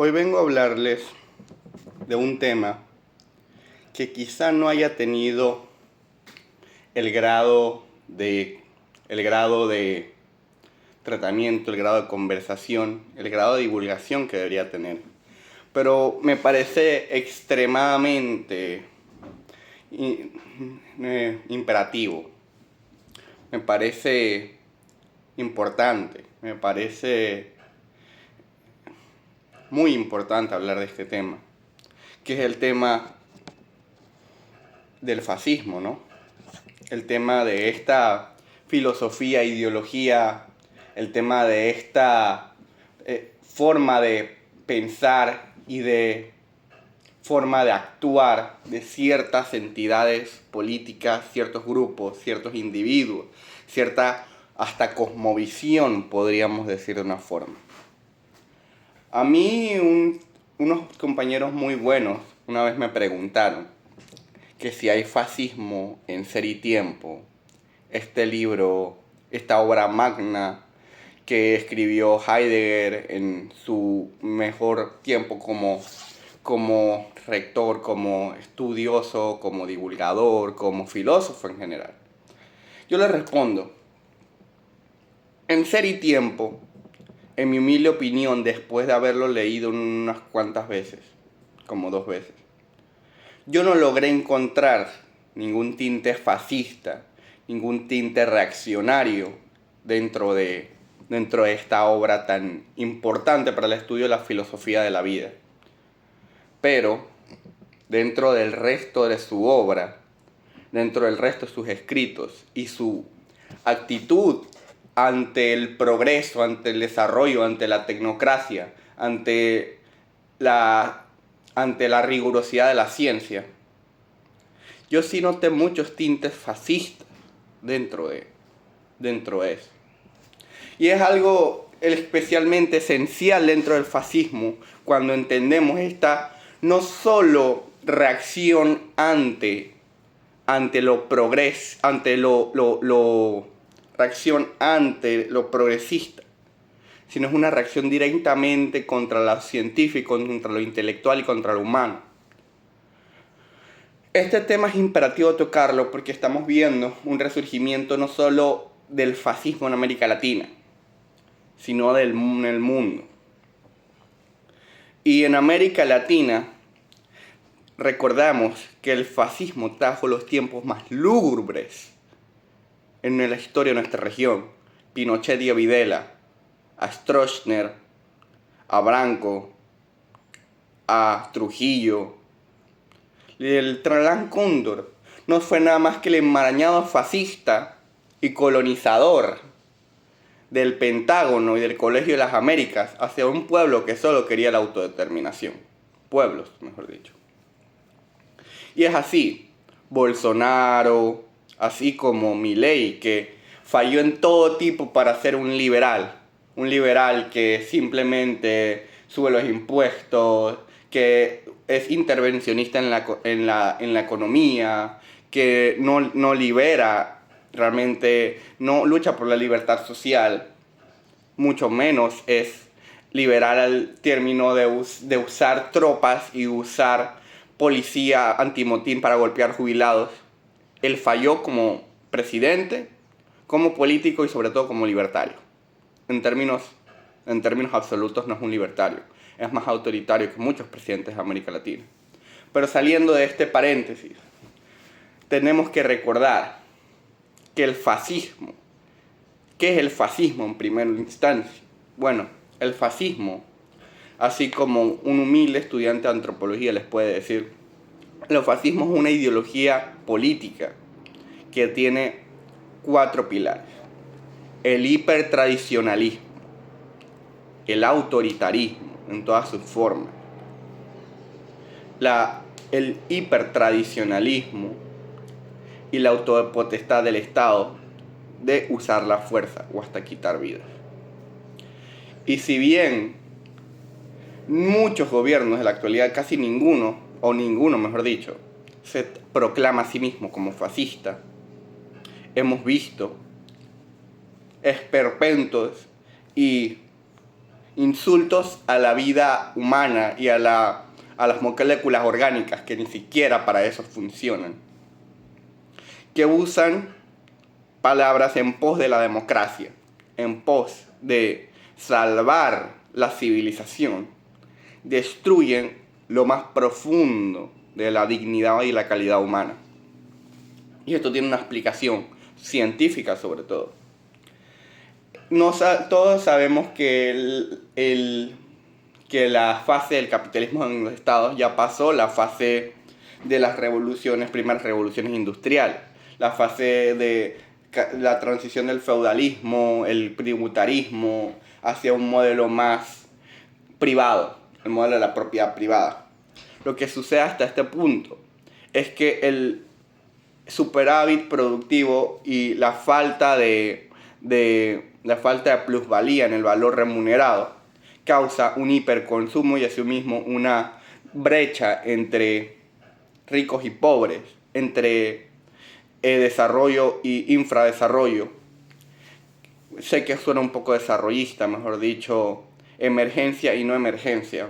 Hoy vengo a hablarles de un tema que quizá no haya tenido el grado de tratamiento, el grado de conversación, el grado de divulgación que debería tener. Pero me parece extremadamente imperativo, me parece importante, me parece muy importante hablar de este tema, que es el tema del fascismo, ¿no? El tema de esta filosofía, ideología, el tema de esta forma de pensar y de forma de actuar de ciertas entidades políticas, ciertos grupos, ciertos individuos, cierta hasta cosmovisión, podríamos decir de una forma. A mí unos compañeros muy buenos una vez me preguntaron que si hay fascismo en Ser y Tiempo, este libro, esta obra magna que escribió Heidegger en su mejor tiempo como rector, como estudioso, como divulgador, como filósofo en general. Yo le respondo, en Ser y Tiempo, en mi humilde opinión, después de haberlo leído unas cuantas veces, como 2 veces, yo no logré encontrar ningún tinte fascista, ningún tinte reaccionario dentro de esta obra tan importante para el estudio de la filosofía de la vida. Pero dentro del resto de su obra, dentro del resto de sus escritos y su actitud ante el progreso, ante el desarrollo, ante la tecnocracia, ante la rigurosidad de la ciencia, yo sí noté muchos tintes fascistas dentro de eso. Y es algo especialmente esencial dentro del fascismo cuando entendemos esta no solo reacción ante lo progresista, sino es una reacción directamente contra lo científico, contra lo intelectual y contra lo humano. Este tema es imperativo tocarlo porque estamos viendo un resurgimiento no solo del fascismo en América Latina, sino en el mundo. Y en América Latina recordamos que el fascismo trajo los tiempos más lúgubres en la historia de nuestra región. Pinochet y a Videla, a Stroessner, a Branco, a Trujillo. El Tralán Cóndor no fue nada más que el enmarañado fascista y colonizador del Pentágono y del Colegio de las Américas hacia un pueblo que solo quería la autodeterminación. Pueblos, mejor dicho. Y es así, Bolsonaro, así como Milei, que falló en todo tipo para ser un liberal que simplemente sube los impuestos, que es intervencionista en la economía, que no libera realmente, no lucha por la libertad social, mucho menos es liberal al término de usar tropas y usar policía antimotín para golpear jubilados. Él falló como presidente, como político y sobre todo como libertario. En términos absolutos no es un libertario, es más autoritario que muchos presidentes de América Latina. Pero saliendo de este paréntesis, tenemos que recordar que el fascismo, ¿qué es el fascismo en primera instancia? Bueno, el fascismo, así como un humilde estudiante de antropología les puede decir, el fascismo es una ideología política que tiene 4 pilares. El hipertradicionalismo, el autoritarismo en todas sus formas, el hipertradicionalismo y la autopotestad del Estado de usar la fuerza o hasta quitar vidas. Y si bien muchos gobiernos de la actualidad, casi ninguno mejor dicho, se proclama a sí mismo como fascista, hemos visto esperpentos y insultos a la vida humana y a las moléculas orgánicas que ni siquiera para eso funcionan, que usan palabras en pos de la democracia, en pos de salvar la civilización, destruyen lo más profundo de la dignidad y la calidad humana. Y esto tiene una explicación científica sobre todo. Todos sabemos que que la fase del capitalismo en los estados ya pasó la fase de las primeras revoluciones industriales, la fase de la transición del feudalismo, el tributarismo, hacia un modelo más privado, el modelo de la propiedad privada. Lo que sucede hasta este punto es que el superávit productivo y la falta de plusvalía en el valor remunerado causa un hiperconsumo y asimismo una brecha entre ricos y pobres, entre desarrollo y infradesarrollo. Sé que suena un poco desarrollista, mejor dicho, emergencia y no emergencia,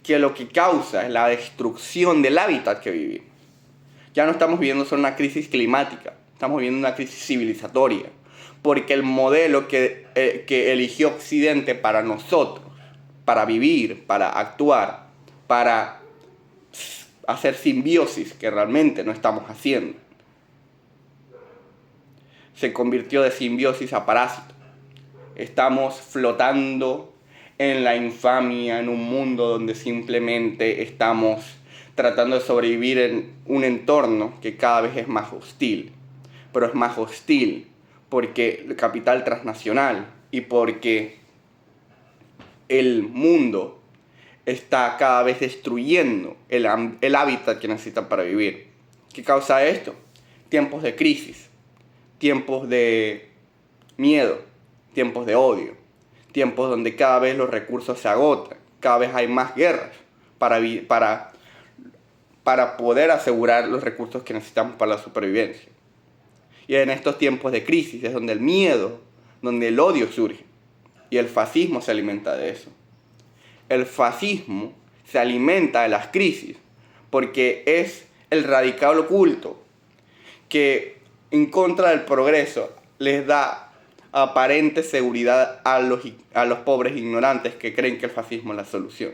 que lo que causa es la destrucción del hábitat que vivimos. Ya no estamos viviendo solo una crisis climática, estamos viviendo una crisis civilizatoria, porque el modelo que eligió Occidente para nosotros, para vivir, para actuar, para hacer simbiosis, que realmente no estamos haciendo, se convirtió de simbiosis a parásito. Estamos flotando en la infamia, en un mundo donde simplemente estamos tratando de sobrevivir en un entorno que cada vez es más hostil. Pero es más hostil porque el capital transnacional y porque el mundo está cada vez destruyendo el hábitat que necesita para vivir. ¿Qué causa esto? Tiempos de crisis, tiempos de miedo, tiempos de odio, tiempos donde cada vez los recursos se agotan, cada vez hay más guerras para poder asegurar los recursos que necesitamos para la supervivencia. Y en estos tiempos de crisis es donde el miedo, donde el odio surge. Y el fascismo se alimenta de eso. El fascismo se alimenta de las crisis porque es el radical oculto que en contra del progreso les da aparente seguridad a los pobres ignorantes que creen que el fascismo es la solución,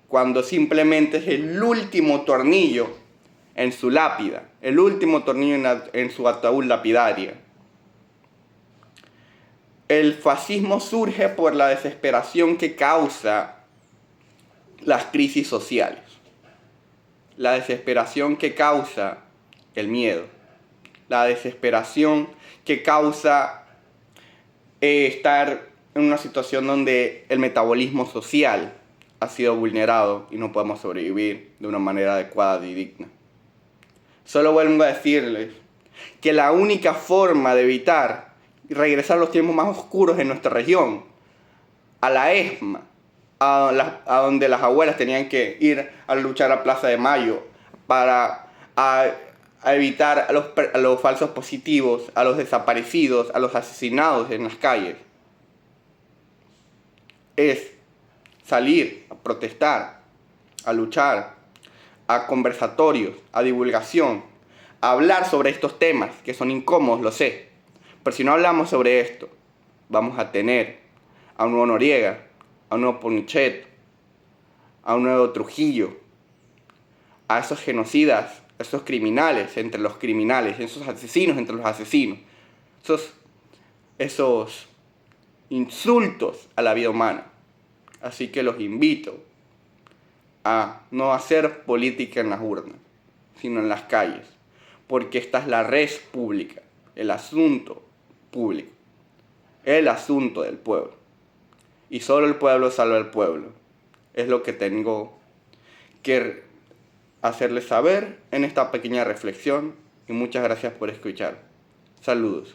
cuando simplemente es el último tornillo en su lápida, el último tornillo en su ataúd lapidaria. El fascismo surge por la desesperación que causa las crisis sociales, la desesperación que causa el miedo, la desesperación que causa estar en una situación donde el metabolismo social ha sido vulnerado y no podemos sobrevivir de una manera adecuada y digna. Solo vuelvo a decirles que la única forma de evitar regresar a los tiempos más oscuros en nuestra región, a la ESMA, a donde las abuelas tenían que ir a luchar a Plaza de Mayo para evitar a los falsos positivos, a los desaparecidos, a los asesinados en las calles, es salir a protestar, a luchar, a conversatorios, a divulgación, a hablar sobre estos temas que son incómodos, lo sé. Pero si no hablamos sobre esto, vamos a tener a un nuevo Noriega, a un nuevo Pinochet, a un nuevo Trujillo, a esos genocidas, a esos criminales entre los criminales, esos asesinos entre los asesinos, esos insultos a la vida humana. Así que los invito a no hacer política en las urnas, sino en las calles, porque esta es la res pública, el asunto público, el asunto del pueblo. Y solo el pueblo salva al pueblo. Es lo que tengo que hacerles saber en esta pequeña reflexión y muchas gracias por escuchar. Saludos.